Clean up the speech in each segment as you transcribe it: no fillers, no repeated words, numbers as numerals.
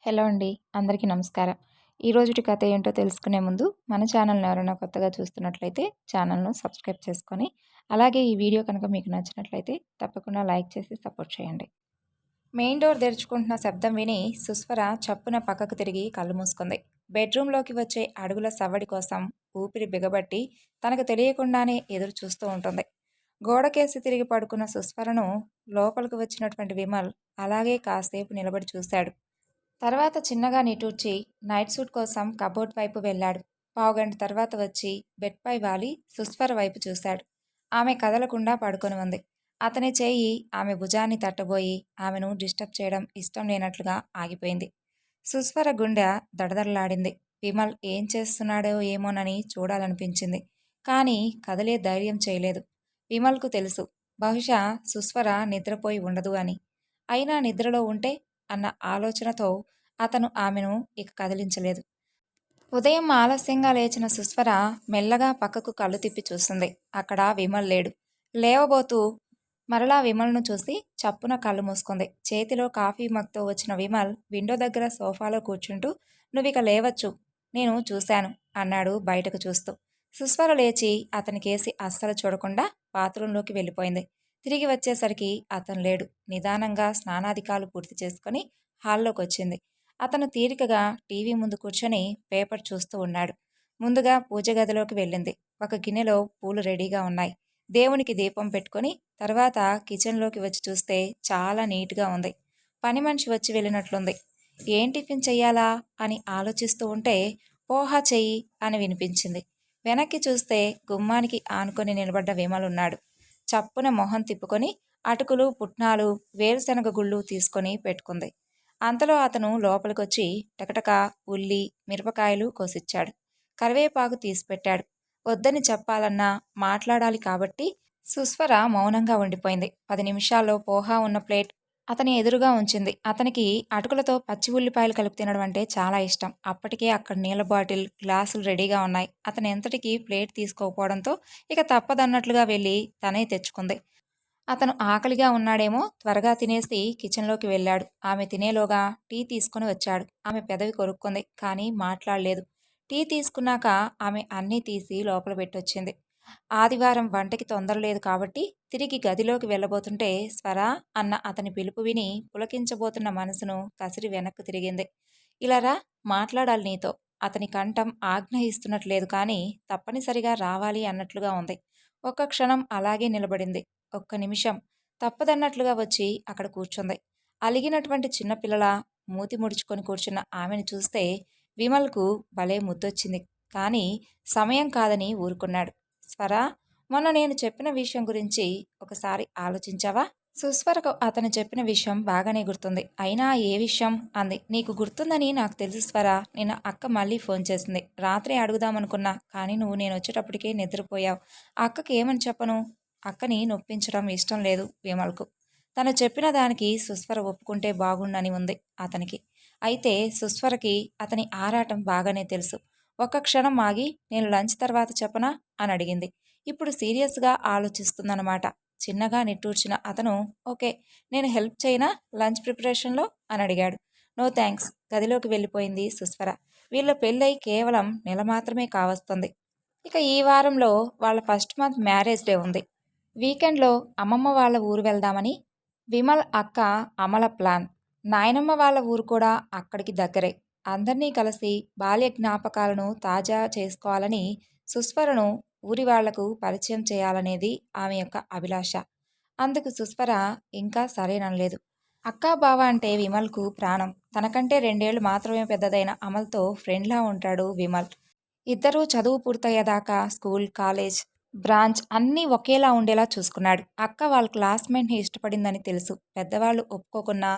Hello అండి. అందరికీ నమస్కారం. ఈరోజుటి కథ ఏంటో తెలుసుకునే ముందు మన ఛానల్‌ని ఎవరైనా కొత్తగా చూస్తున్నట్లయితే ఛానల్‌ను సబ్స్క్రైబ్ చేసుకొని, అలాగే ఈ వీడియో కనుక మీకు నచ్చినట్లయితే తప్పకుండా లైక్ చేసి సపోర్ట్ చేయండి. మెయిన్ డోర్ తెరుచుకుంటున్న శబ్దం విని సుస్వర చప్పున పక్కకు తిరిగి కళ్ళు మూసుకుంది. బెడ్రూమ్‌లోకి వచ్చే అడుగుల సవ్వడి కోసం ఊపిరి బిగబట్టి తనకు తెలియకుండానే ఎదురు చూస్తూ ఉంటుంది. గోడకేసి తిరిగి పడుకున్న సుస్వరను లోపలికి వచ్చినటువంటి విమల్ అలాగే కాసేపు నిలబడి చూశాడు. తర్వాత చిన్నగా నిట్టూర్చి నైట్ సూట్ కోసం కబోర్డ్ వైపు వెళ్ళాడు. పావుగంట తర్వాత వచ్చి బెడ్పై వాలి సుస్వర వైపు చూశాడు. ఆమె కదలకుండా పడుకొని ఉంది. అతని చేయి ఆమె భుజాన్ని తట్టబోయి ఆమెను డిస్టర్బ్ చేయడం ఇష్టం లేనట్లుగా ఆగిపోయింది. సుస్వర గుండె దడదడలాడింది. విమల్ ఏం చేస్తున్నాడో ఏమోనని చూడాలనిపించింది. కానీ కదలే ధైర్యం చేయలేదు. విమల్కు తెలుసు, బహుశా సుస్వర నిద్రపోయి ఉండదు అని. అయినా నిద్రలో ఉంటే అన్న ఆలోచనతో అతను ఆమెను ఇక కదిలించలేదు. ఉదయం ఆలస్యంగా లేచిన సుస్వర మెల్లగా పక్కకు కళ్ళు తిప్పి చూస్తుంది. అక్కడ విమల్ లేడు. లేవబోతూ మరలా విమల్ను చూసి చప్పున కళ్ళు మూసుకుంది. చేతిలో కాఫీ మగ్తో వచ్చిన విమల్ విండో దగ్గర సోఫాలో కూర్చుంటూ, నువ్విక లేవచ్చు, నేను చూశాను అన్నాడు బయటకు చూస్తూ. సుస్వర లేచి అతనికేసి అస్సలు చూడకుండా బాత్రూంలోకి వెళ్ళిపోయింది. తిరిగి వచ్చేసరికి అతను లేడు. నిదానంగా స్నానాధికాలు పూర్తి చేసుకుని హాల్లోకి వచ్చింది. అతను తీరికగా టీవీ ముందు కూర్చొని పేపర్ చూస్తూ ఉన్నాడు. ముందుగా పూజ గదిలోకి వెళ్ళింది. ఒక గిన్నెలో పూలు రెడీగా ఉన్నాయి. దేవునికి దీపం పెట్టుకొని తర్వాత కిచెన్లోకి వచ్చి చూస్తే చాలా నీట్గా ఉంది. పని మనిషి వచ్చి వెళ్ళినట్లుంది. ఏం టిఫిన్ చెయ్యాలా అని ఆలోచిస్తూ ఉంటే పోహా చెయ్యి అని వినిపించింది. వెనక్కి చూస్తే గుమ్మానికి ఆనుకొని నిలబడ్డ విమల్ ఉన్నాడు. చప్పున మొహం తిప్పుకొని అటుకులు, పుట్నాలు, వేరుశనగ గుళ్ళు తీసుకొని పెట్టుకుంది. అంతలో అతను లోపలికొచ్చి టకటక ఉల్లి, మిరపకాయలు కోసిచ్చాడు. కరివేపాకు తీసిపెట్టాడు. వద్దని చెప్పాలన్నా మాట్లాడాలి కాబట్టి సుస్వర మౌనంగా ఉండిపోయింది. 10 నిమిషాల్లో పోహా ఉన్న ప్లేట్ అతని ఎదురుగా ఉంచింది. అతనికి అటుకులతో పచ్చి ఉల్లిపాయలు కలిపి తినడం అంటే చాలా ఇష్టం. అప్పటికే అక్కడ నీళ్ల బాటిల్, గ్లాసులు రెడీగా ఉన్నాయి. అతను ఎంతటికీ ప్లేట్ తీసుకోకపోవడంతో ఇక తప్పదన్నట్లుగా వెళ్ళి తనే తెచ్చుకుంది. అతను ఆకలిగా ఉన్నాడేమో త్వరగా తినేసి కిచెన్లోకి వెళ్ళాడు. ఆమె తినేలోగా టీ తీసుకుని వచ్చాడు. ఆమె పెదవి కొరుక్కుంది, కానీ మాట్లాడలేదు. టీ తీసుకున్నాక ఆమె అన్నీ తీసి లోపల పెట్టొచ్చింది. ఆదివారం వంటకి తొందర లేదు కాబట్టి తిరిగి గదిలోకి వెళ్ళబోతుంటే స్వరా అన్న అతని పిలుపు విని పులకించబోతున్న మనసును కసిరి వెనక్కు తిరిగింది. ఇలారా, మాట్లాడాలి నీతో. అతని కంఠం ఆజ్ఞ ఇస్తున్నట్లేదు, కానీ తప్పనిసరిగా రావాలి అన్నట్లుగా ఉంది. ఒక్క క్షణం అలాగే నిలబడింది. ఒక్క నిమిషం తప్పదన్నట్లుగా వచ్చి అక్కడ కూర్చుంది. అలిగినటువంటి చిన్నపిల్లల మూతి ముడుచుకొని కూర్చున్న ఆమెను చూస్తే విమల్కు భలే ముద్దొచ్చింది. కానీ సమయం కాదని ఊరుకున్నాడు. స్వరా, మొన్న నేను చెప్పిన విషయం గురించి ఒకసారి ఆలోచించావా? సుస్వరకు అతను చెప్పిన విషయం బాగానే గుర్తుంది. అయినా ఏ విషయం అంది. నీకు గుర్తుందని నాకు తెలుసు స్వరా. నిన్న అక్క మళ్ళీ ఫోన్ చేసింది. రాత్రి అడుగుదామనుకున్నా, కానీ నువ్వు నేను వచ్చేటప్పటికే నిద్రపోయావు. అక్కకి ఏమని చెప్పను? అక్కని నొప్పించడం ఇష్టం లేదు విమల్కు. తను చెప్పిన దానికి సుస్వర ఒప్పుకుంటే బాగుండని ఉంది అతనికి. అయితే సుస్వరకి అతని ఆరాటం బాగానే తెలుసు. ఒక్క క్షణం ఆగి, నేను లంచ్ తర్వాత చెప్పనా అని అడిగింది. ఇప్పుడు సీరియస్గా ఆలోచిస్తుందన్నమాట. చిన్నగా నిట్టూర్చిన అతను, ఓకే, నేను హెల్ప్ చేయనా లంచ్ ప్రిపరేషన్లో అని అడిగాడు. నో థ్యాంక్స్, గదిలోకి వెళ్ళిపోయింది సుస్వర. వీళ్ళ పెళ్ళై కేవలం నెల మాత్రమే కావస్తుంది. ఇక ఈ వారంలో వాళ్ళ ఫస్ట్ మంత్ మ్యారేజ్ డే ఉంది. వీకెండ్లో అమ్మమ్మ వాళ్ళ ఊరు వెళ్దామని విమల్ అక్క అమల ప్లాన్. నాయనమ్మ వాళ్ళ ఊరు కూడా అక్కడికి దగ్గరే. అందర్నీ కలిసి బాల్య జ్ఞాపకాలను తాజా చేసుకోవాలని సుస్వరను ఊరి వాళ్లకు పరిచయం చేయాలనేది ఆమె యొక్క అభిలాష. అందుకు సుస్వర ఇంకా సరేననలేదు. అక్కా బావ అంటే విమల్కు ప్రాణం. తనకంటే 2 ఏళ్లు మాత్రమే పెద్దదైన అమల్తో ఫ్రెండ్లా ఉంటాడు విమల్. ఇద్దరూ చదువు పూర్తయ్యేదాకా స్కూల్, కాలేజ్, బ్రాంచ్ అన్నీ ఒకేలా ఉండేలా చూసుకున్నాడు. అక్క వాళ్ళ క్లాస్మేట్ని ఇష్టపడిందని తెలుసు. పెద్దవాళ్ళు ఒప్పుకోకున్నా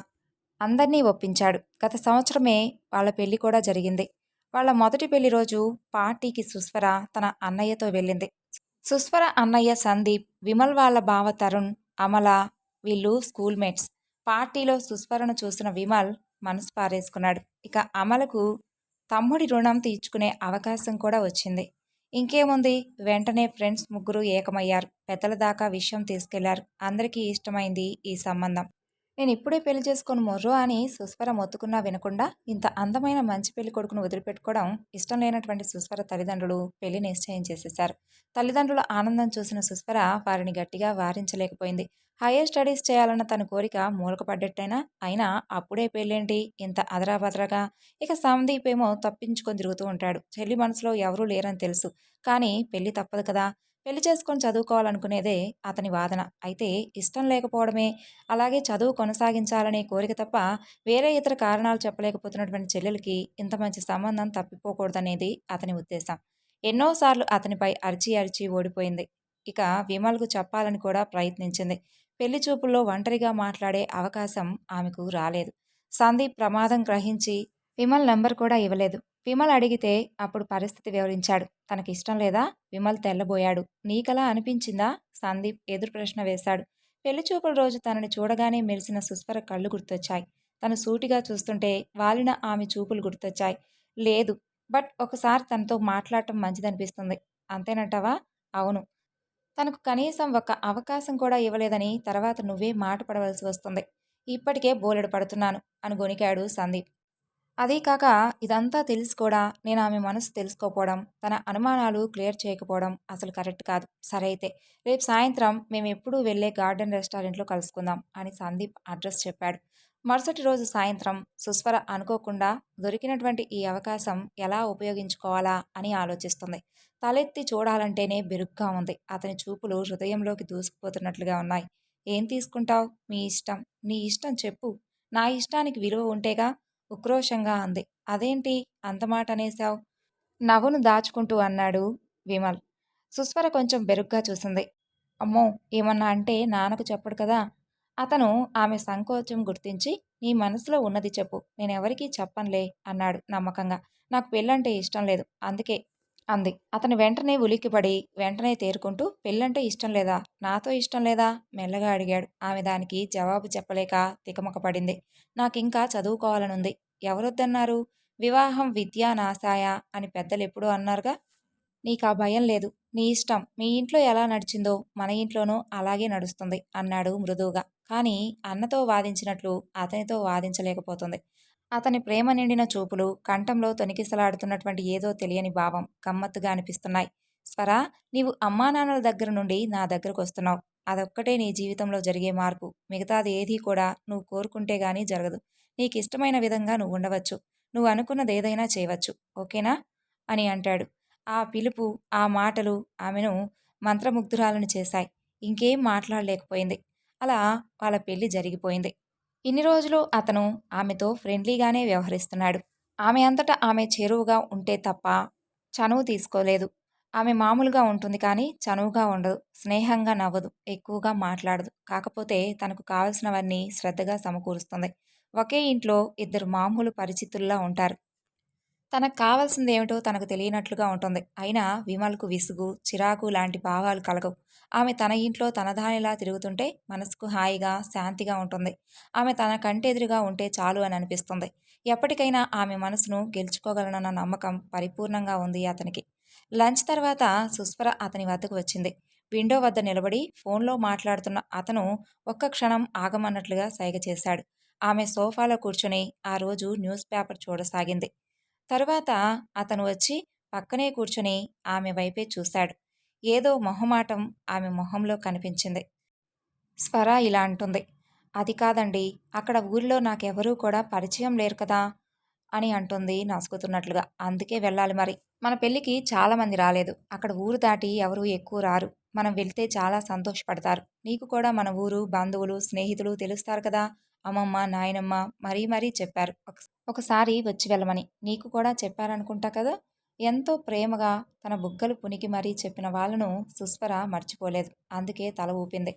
అందర్నీ ఒప్పించాడు. గత సంవత్సరమే వాళ్ళ పెళ్లి కూడా జరిగింది. వాళ్ళ మొదటి పెళ్లి రోజు పార్టీకి సుస్వర తన అన్నయ్యతో వెళ్ళింది. సుస్వర అన్నయ్య సందీప్, విమల్ వాళ్ళ బావ తరుణ్, అమల వీళ్ళు స్కూల్ మేట్స్. పార్టీలో సుస్వరను చూసిన విమల్ మనసు పారేసుకున్నాడు. ఇక అమలకు తమ్ముడి రుణం తీర్చుకునే అవకాశం కూడా వచ్చింది. ఇంకేముంది, వెంటనే ఫ్రెండ్స్ ముగ్గురు ఏకమయ్యారు. పెద్దల దాకా విషయం తీసుకెళ్లారు. అందరికీ ఇష్టమైంది ఈ సంబంధం. నేనిప్పుడే పెళ్లి చేసుకొని మొర్రో అని సుస్వర మొత్తుకున్నా వినకుండా, ఇంత అందమైన మంచి పెళ్ళికొడుకును వదిలిపెట్టుకోవడం ఇష్టం లేనటువంటి సుస్వర తల్లిదండ్రులు పెళ్లి నిశ్చయం చేసేశారు. తల్లిదండ్రుల ఆనందం చూసిన సుస్వర వారిని గట్టిగా వారించలేకపోయింది. హైయర్ స్టడీస్ చేయాలన్న తన కోరిక మూలకపడ్డట్టయినా, అయినా అప్పుడే పెళ్ళేంటి ఇంత అదరాబదరాగా? ఇక సందీప్ ఏమో తప్పించుకొని తిరుగుతూ ఉంటాడు. చెల్లి మనసులో ఎవరూ లేరని తెలుసు. కానీ పెళ్లి తప్పదు కదా! పెళ్లి చేసుకొని చదువుకోవాలనుకునేదే అతని వాదన. అయితే ఇష్టం లేకపోవడమే అలాగే చదువు కొనసాగించాలనే కోరిక తప్ప వేరే ఇతర కారణాలు చెప్పలేకపోతున్నటువంటి చెల్లెలికి ఇంత మంచి సంబంధం తప్పిపోకూడదనేది అతని ఉద్దేశం. ఎన్నోసార్లు అతనిపై అరిచి అరిచి ఓడిపోయింది. ఇక విమల్కు చెప్పాలని కూడా ప్రయత్నించింది. పెళ్లి చూపుల్లో ఒంటరిగా మాట్లాడే అవకాశం ఆమెకు రాలేదు. సందీప్ ప్రమాదం గ్రహించి విమల్ నంబర్ కూడా ఇవ్వలేదు. విమల్ అడిగితే అప్పుడు పరిస్థితి వివరించాడు. తనకిష్టం లేదా? విమల్ తెల్లబోయాడు. నీకలా అనిపించిందా? సందీప్ ఎదురు ప్రశ్న వేశాడు. పెళ్లిచూపుల రోజు తనని చూడగానే మెరిసిన సుస్వర కళ్ళు గుర్తొచ్చాయి. తను సూటిగా చూస్తుంటే వాలిన ఆమె చూపులు గుర్తొచ్చాయి. లేదు. బట్ ఒకసారి తనతో మాట్లాడటం మంచిదనిపిస్తుంది. అంతేనంటావా? అవును. తనకు కనీసం ఒక అవకాశం కూడా ఇవ్వలేదని తర్వాత నువ్వే మాట పడవలసి వస్తుంది. ఇప్పటికే బోలెడు పడుతున్నాను అని గొణికాడు సందీప్. అదీ కాక ఇదంతా తెలిసి కూడా నేను ఆమె మనసు తెలుసుకోపోవడం, తన అనుమానాలు క్లియర్ చేయకపోవడం అసలు కరెక్ట్ కాదు. సరే అయితే రేపు సాయంత్రం మేమెప్పుడూ వెళ్ళే గార్డెన్ రెస్టారెంట్‌లో కలుసుకుందాం అని సందీప్ అడ్రస్ చెప్పాడు. మరుసటి రోజు సాయంత్రం సుస్వర అనుకోకుండా దొరికినటువంటి ఈ అవకాశం ఎలా ఉపయోగించుకోవాలా అని ఆలోచిస్తుంది. తలెత్తి చూడాలంటేనే బెరుగ్గా ఉంది. అతని చూపులు హృదయంలోకి దూసుకుపోతున్నట్లుగా ఉన్నాయి. ఏం తీసుకుంటావ్? మీ ఇష్టం. నీ ఇష్టం చెప్పు. నా ఇష్టానికి విలువ ఉంటేగా ఉక్రోషంగా అంది. అదేంటి అంత మాట అనేశావ్? నవ్వును దాచుకుంటూ అన్నాడు విమల్. సుస్వర కొంచెం బెరుగ్గా చూసింది. అమ్మో! ఏమన్నా అంటే నాన్నకు చెప్పడు కదా! అతను ఆమె సంకోచం గుర్తించి, నీ మనసులో ఉన్నది చెప్పు. నేనెవరికీ చెప్పనులే అన్నాడు నమ్మకంగా. నాకు పెళ్ళంటే ఇష్టం లేదు. అందుకే అంది. అతను వెంటనే ఉలిక్కిపడి, వెంటనే తేరుకుంటూ పెళ్ళంటే ఇష్టం లేదా? నాతో ఇష్టం లేదా? మెల్లగా అడిగాడు. ఆమె దానికి జవాబు చెప్పలేక తికమక పడింది. నాకింకా చదువుకోవాలనుంది. ఎవరొద్దన్నారు? వివాహం విద్యా నాశాయ అని పెద్దలెప్పుడూ అన్నారుగా! నీకా భయం లేదు. నీ ఇష్టం. మీ ఇంట్లో ఎలా నడిచిందో మన ఇంట్లోనూ అలాగే నడుస్తుంది అన్నాడు మృదువుగా. కానీ అన్నతో వాదించినట్లు అతనితో వాదించలేకపోతుంది. అతని ప్రేమ నిండిన చూపులు, కంఠంలో తొణికిసలాడుతున్నటువంటి ఏదో తెలియని భావం గమ్మత్తుగా అనిపిస్తున్నాయి. స్వరా, నీవు అమ్మానాన్నల దగ్గర నుండి నా దగ్గరకొస్తున్నావు. అదొక్కటే నీ జీవితంలో జరిగే మార్పు. మిగతాది ఏదీ కూడా నువ్వు కోరుకుంటే గానీ జరగదు. నీకిష్టమైన విధంగా నువ్వుండవచ్చు. నువ్వు అనుకున్నదేదైనా చేయవచ్చు. ఓకేనా? అని అంటాడు. ఆ పిలుపు, ఆ మాటలు ఆమెను మంత్రముగ్ధురాలను చేశాయి. ఇంకేం మాట్లాడలేకపోయింది. అలా వాళ్ళ పెళ్లి జరిగిపోయింది. ఇన్ని రోజులు అతను ఆమెతో ఫ్రెండ్లీగానే వ్యవహరిస్తున్నాడు. ఆమె అంతటా ఆమె చేరువగా ఉంటే తప్ప చనువు తీసుకోలేదు. ఆమె మామూలుగా ఉంటుంది కానీ చనువుగా ఉండదు. స్నేహంగా నవ్వదు. ఎక్కువగా మాట్లాడదు. కాకపోతే తనకు కావలసినవన్నీ శ్రద్ధగా సమకూరుస్తుంది. ఒకే ఇంట్లో ఇద్దరు మామూలు పరిచితుల్లా ఉంటారు. తనకు కావాల్సిందేమిటో తనకు తెలియనట్లుగా ఉంటుంది. అయినా విమల్కు విసుగు, చిరాకు లాంటి భావాలు కలగవు. ఆమె తన ఇంట్లో తనదానిలా తిరుగుతుంటే మనసుకు హాయిగా, శాంతిగా ఉంటుంది. ఆమె తన కంటెదురుగా ఉంటే చాలు అని అనిపిస్తుంది. ఎప్పటికైనా ఆమె మనసును గెలుచుకోగలనన్న నమ్మకం పరిపూర్ణంగా ఉంది అతనికి. లంచ్ తర్వాత సుస్వర అతని వద్దకు వచ్చింది. విండో వద్ద నిలబడి ఫోన్లో మాట్లాడుతున్న అతను ఒక్క క్షణం ఆగమన్నట్లుగా సైగ చేశాడు. ఆమె సోఫాలో కూర్చుని ఆ రోజు న్యూస్ పేపర్ చూడసాగింది. తరువాత అతను వచ్చి పక్కనే కూర్చుని ఆమె వైపే చూశాడు. ఏదో మొహమాటం ఆమె మొహంలో కనిపించింది. స్వర ఇలా అంటుంది. అది కాదండి. అక్కడ ఊరిలో నాకెవరూ కూడా పరిచయం లేరు కదా! అని అంటుంది నసుగుతున్నట్లుగా. అందుకే వెళ్ళాలి మరి. మన పెళ్ళికి చాలామంది రాలేదు. అక్కడ ఊరు దాటి ఎవరూ ఎక్కువ రారు. మనం వెళ్తే చాలా సంతోషపడతారు. నీకు కూడా మన ఊరు, బంధువులు, స్నేహితులు తెలుస్తారు కదా! అమ్మమ్మ, నాయనమ్మ మరీ మరీ చెప్పారు. ఒకసారి వచ్చి వెళ్ళమని. నీకు కూడా చెప్పారనుకుంటా కదా! ఎంతో ప్రేమగా తన బుగ్గలు పుణికి మరీ చెప్పిన వాళ్ళను సుస్వర మర్చిపోలేదు. అందుకే తల ఊపింది.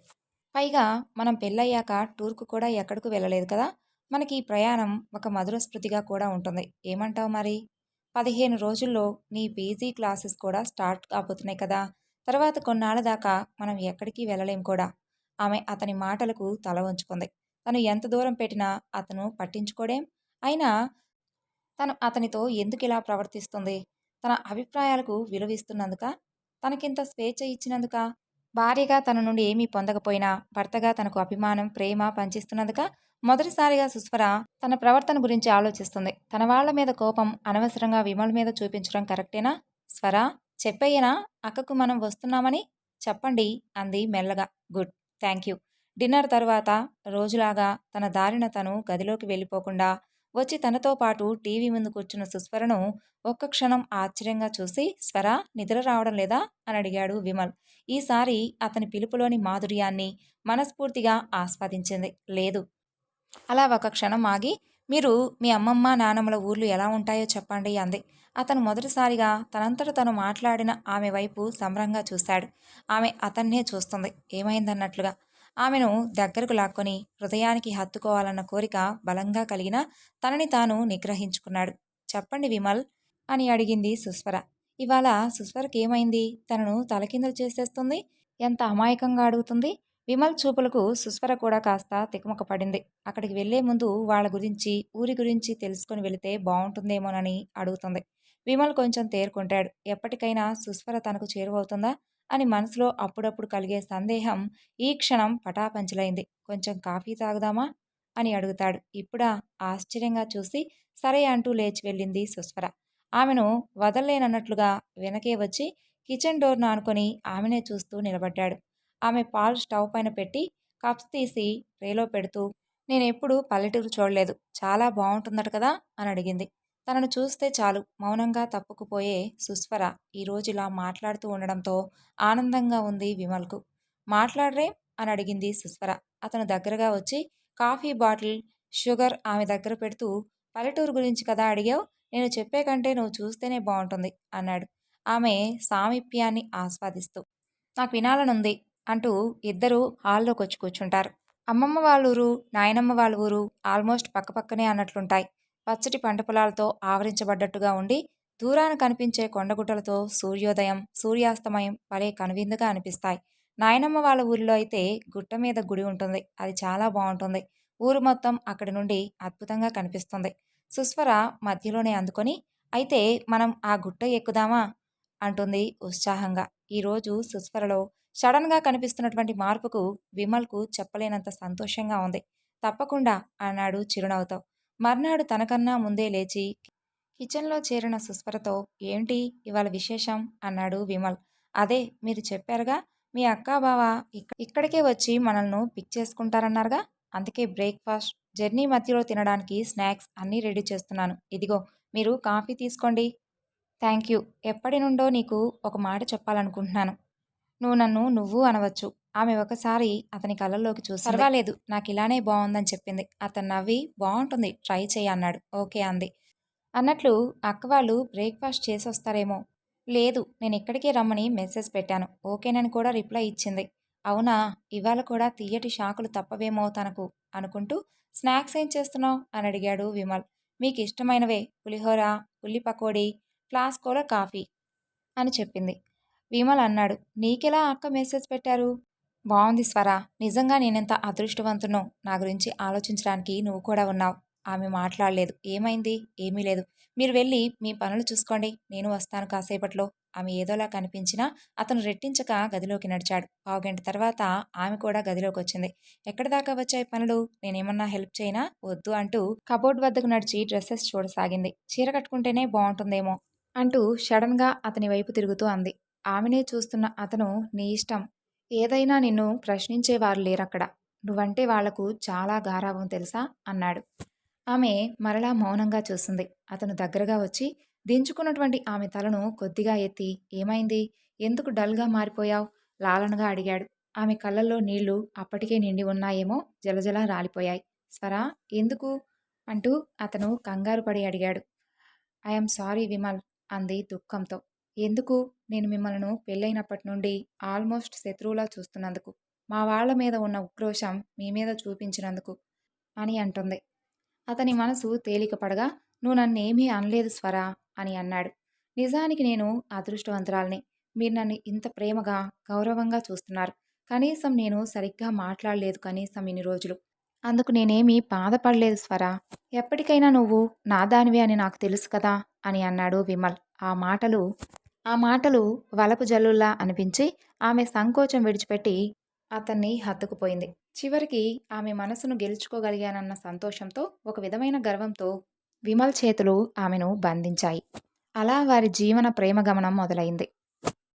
పైగా మనం పెళ్ళయ్యాక టూర్‌కు కూడా ఎక్కడకు వెళ్ళలేదు కదా! మనకి ఈ ప్రయాణం ఒక మధుర స్మృతిగా కూడా ఉంటుంది. ఏమంటావు మరి? 15 రోజుల్లో నీ పీజీ క్లాసెస్ కూడా స్టార్ట్ కాబోతున్నాయి కదా! తర్వాత కొన్నాళ్ల దాకా మనం ఎక్కడికి వెళ్ళలేం కూడా. ఆమె అతని మాటలకు తల వంచుకుంది. తను ఎంత దూరం పెట్టినా అతను పట్టించుకోడేం? అయినా తను అతనితో ఎందుకిలా ప్రవర్తిస్తుంది? తన అభిప్రాయాలకు విలువిస్తున్నందుకా? తనకింత స్వేచ్ఛ ఇచ్చినందుకా? భార్యగా తన నుండి ఏమీ పొందకపోయినా భర్తగా తనకు అభిమానం, ప్రేమ పంచిస్తున్నందుకా? మొదటిసారిగా సుస్వర తన ప్రవర్తన గురించి ఆలోచిస్తుంది. తన వాళ్ళ మీద కోపం అనవసరంగా విమల్ మీద చూపించడం కరెక్టేనా? స్వర, చెప్పయ్యనా అక్కకు మనం వస్తున్నామని? చెప్పండి అంది మెల్లగా. గుడ్. Thank you. డిన్నర్ తరువాత రోజులాగా తన దారిన తను గదిలోకి వెళ్ళిపోకుండా వచ్చి తనతో పాటు టీవీ ముందు కూర్చున్న సుస్వరను ఒక్క క్షణం ఆశ్చర్యంగా చూసి, స్వర, నిద్ర రావడం లేదా అని అడిగాడు విమల్. ఈసారి అతని పిలుపులోని మాధుర్యాన్ని మనస్ఫూర్తిగా ఆస్వాదించింది. లేదు. అలా ఒక క్షణం ఆగి, మీరు మీ అమ్మమ్మ నానమ్మల ఊర్లు ఎలా ఉంటాయో చెప్పండి అంది. అతను మొదటిసారిగా తనంతట తను మాట్లాడిన ఆమె వైపు సంబరంగా చూశాడు. ఆమె అతన్నే చూస్తుంది, ఏమైందన్నట్లుగా. ఆమెను దగ్గరకు లాక్కొని హృదయానికి హత్తుకోవాలన్న కోరిక బలంగా కలిగిన తనని తాను నిగ్రహించుకున్నాడు. చెప్పండి విమల్ అని అడిగింది సుస్వర. ఇవాళ సుస్వరకి ఏమైంది? తనను తలకిందులు చేసేస్తుంది. ఎంత అమాయకంగా అడుగుతుంది. విమల్ చూపులకు సుస్వర కూడా కాస్త తికమక పడింది. అక్కడికి వెళ్లే ముందు వాళ్ళ గురించి, ఊరి గురించి తెలుసుకొని వెళితే బాగుంటుందేమోనని అడుగుతుంది. విమల్ కొంచెం తేరుకుంటాడు. ఎప్పటికైనా సుస్వర తనకు చేరువవుతుందా అని మనసులో అప్పుడప్పుడు కలిగే సందేహం ఈ క్షణం పటాపంచలైంది. కొంచెం కాఫీ తాగుదామా అని అడుగుతాడు. ఇప్పుడా? ఆశ్చర్యంగా చూసి సరే అంటూ లేచి వెళ్ళింది సుస్వర. ఆమెను వదల్లేనన్నట్లుగా వెనకే వచ్చి కిచెన్ డోర్ను ఆనుకొని ఆమెనే చూస్తూ నిలబడ్డాడు. ఆమె పాలు స్టవ్ పైన పెట్టి కప్స్ తీసి ట్రేలో పెడుతూ, నేనెప్పుడు పల్లెటూరు చూడలేదు, చాలా బాగుంటుందట కదా అని అడిగింది. తనను చూస్తే చాలు మౌనంగా తప్పుకుపోయే సుస్వర ఈరోజు ఇలా మాట్లాడుతూ ఉండడంతో ఆనందంగా ఉంది విమల్కు. మాట్లాడరే అని అడిగింది సుస్వర. అతను దగ్గరగా వచ్చి కాఫీ బాటిల్, షుగర్ ఆమె దగ్గర పెడుతూ, పల్లెటూరు గురించి కదా అడిగావు, నేను చెప్పే కంటే నువ్వు చూస్తేనే బాగుంటుంది అన్నాడు, ఆమె సామీప్యాన్ని ఆస్వాదిస్తూ. నాకు వినాలనుంది అంటూ ఇద్దరూ హాల్లోకొచ్చి కూర్చుంటారు. అమ్మమ్మ వాళ్ళ ఊరు, నాయనమ్మ వాళ్ళ ఊరు ఆల్మోస్ట్ పక్కపక్కనే అన్నట్లుంటాయి. పచ్చటి పంట పొలాలతో ఆవరించబడ్డట్టుగా ఉండి, దూరాన కనిపించే కొండగుట్టలతో సూర్యోదయం, సూర్యాస్తమయం భలే కనువిందుగా అనిపిస్తాయి. నాయనమ్మ వాళ్ళ ఊరిలో అయితే గుట్ట మీద గుడి ఉంటుంది. అది చాలా బాగుంటుంది. ఊరు మొత్తం అక్కడి నుండి అద్భుతంగా కనిపిస్తుంది. సుస్వర మధ్యలోనే అందుకొని, అయితే మనం ఆ గుట్ట ఎక్కుదామా అంటుంది ఉత్సాహంగా. ఈరోజు సుస్వరలో సడన్గా కనిపిస్తున్నటువంటి మార్పుకు విమల్కు చెప్పలేనంత సంతోషంగా ఉంది. తప్పకుండా అన్నాడు చిరునవ్వుతో. మర్నాడు తనకన్నా ముందే లేచి కిచెన్లో చేరిన సుస్వరతో, ఏంటి ఇవాళ విశేషం అన్నాడు విమల్. అదే మీరు చెప్పారుగా, మీ అక్క బావ ఇక్కడికే వచ్చి మనల్ని పిక్ చేసుకుంటారన్నారుగా, అందుకే బ్రేక్ఫాస్ట్, జర్నీ మధ్యలో తినడానికి స్నాక్స్ అన్నీ రెడీ చేస్తున్నాను. ఇదిగో మీరు కాఫీ తీసుకోండి. Thank you. ఎప్పటి నుండో నీకు ఒక మాట చెప్పాలనుకుంటున్నాను. నువ్వు నన్ను నువ్వు అనవచ్చు. ఆమె ఒకసారి అతని కళ్ళల్లోకి చూసి, పర్వాలేదు నాకిలానే బావుందని చెప్పింది. అతను నవ్వి, బావుంటుంది ట్రై చెయ్యి అన్నాడు. ఓకే అంది. అన్నట్లు అక్కవాళ్ళు బ్రేక్ఫాస్ట్ చేసొస్తారేమో. లేదు, నేనిక్కడికే రమ్మని మెసేజ్ పెట్టాను. ఓకేనని కూడా రిప్లై ఇచ్చింది. అవునా, ఇవాళ కూడా తియ్యటి షాకులు తప్పవేమో తనకు అనుకుంటూ, స్నాక్స్ ఏం చేస్తున్నావు అని అడిగాడు విమల్. మీకిష్టమైనవే, పులిహోర, ఉల్లి పకోడీ, ఫ్లాస్కోలో కాఫీ అని చెప్పింది. విమల్ అన్నాడు, నీకెలా అక్క మెసేజ్ పెట్టారు? బావుంది స్వర. నిజంగా నేనెంత అదృష్టవంతునో, నా గురించి ఆలోచించడానికి నువ్వు కూడా ఉన్నావు. ఆమె మాట్లాడలేదు. ఏమైంది? ఏమీ లేదు. మీరు వెళ్ళి మీ పనులు చూసుకోండి. నేను వస్తాను కాసేపట్లో. ఆమె ఏదోలా కనిపించినా అతను రెట్టించక గదిలోకి నడిచాడు. పావుగంట తర్వాత ఆమె కూడా గదిలోకొచ్చింది. ఎక్కడిదాకా వచ్చాయి పనులు? నేనేమన్నా హెల్ప్ చేయనా? వద్దు అంటూ కబోర్డ్ వద్దకు నడిచి డ్రెస్సెస్ చూడసాగింది. చీర కట్టుకుంటేనే బాగుంటుందేమో అంటూ సడన్గా అతని వైపు తిరుగుతూ అంది. ఆమెనే చూస్తున్న అతను, నీ ఇష్టం. ఏదైనా నిన్ను ప్రశ్నించేవారు లేరక్కడ. నువ్వంటే వాళ్లకు చాలా గారాబం తెలుసా అన్నాడు. ఆమె మరలా మౌనంగా చూసింది. అతను దగ్గరగా వచ్చి దించుకున్నటువంటి ఆమె తలను కొద్దిగా ఎత్తి, ఏమైంది? ఎందుకు డల్గా మారిపోయావు లాలనగా అడిగాడు. ఆమె కళ్ళల్లో నీళ్లు అప్పటికే నిండి ఉన్నాయేమో జలజల రాలిపోయాయి. స్వరా, ఎందుకు అంటూ అతను కంగారు పడి అడిగాడు. ఐఎమ్ సారీ విమల్ అంది దుఃఖంతో. ఎందుకు? నేను మిమ్మల్ని పెళ్ళైనప్పటి నుండి ఆల్మోస్ట్ శత్రువులా చూస్తున్నందుకు, మా వాళ్ల మీద ఉన్న ఉక్రోషం మీ మీద చూపించినందుకు అని అంటుంది. అతని మనసు తేలికపడగా, నువ్వు నన్నేమీ అనలేదు స్వరా అని అన్నాడు. నిజానికి నేను అదృష్టవంతురాల్ని. మీరు నన్ను ఇంత ప్రేమగా, గౌరవంగా చూస్తున్నారు. కనీసం నేను సరిగ్గా మాట్లాడలేదు కనీసం ఇన్ని రోజులు. అందుకు నేనేమీ బాధపడలేదు స్వరా. ఎప్పటికైనా నువ్వు నా దానివే అని నాకు తెలుసు కదా అని అన్నాడు విమల్. ఆ మాటలు వలపు జల్లుల్లా అనిపించి ఆమె సంకోచం విడిచిపెట్టి అతన్ని హత్తుకుపోయింది. చివరికి ఆమె మనసును గెలుచుకోగలిగానన్న సంతోషంతో, ఒక విధమైన గర్వంతో విమల్ చేతులు ఆమెను బంధించాయి. అలా వారి జీవన ప్రేమ గమనం మొదలైంది.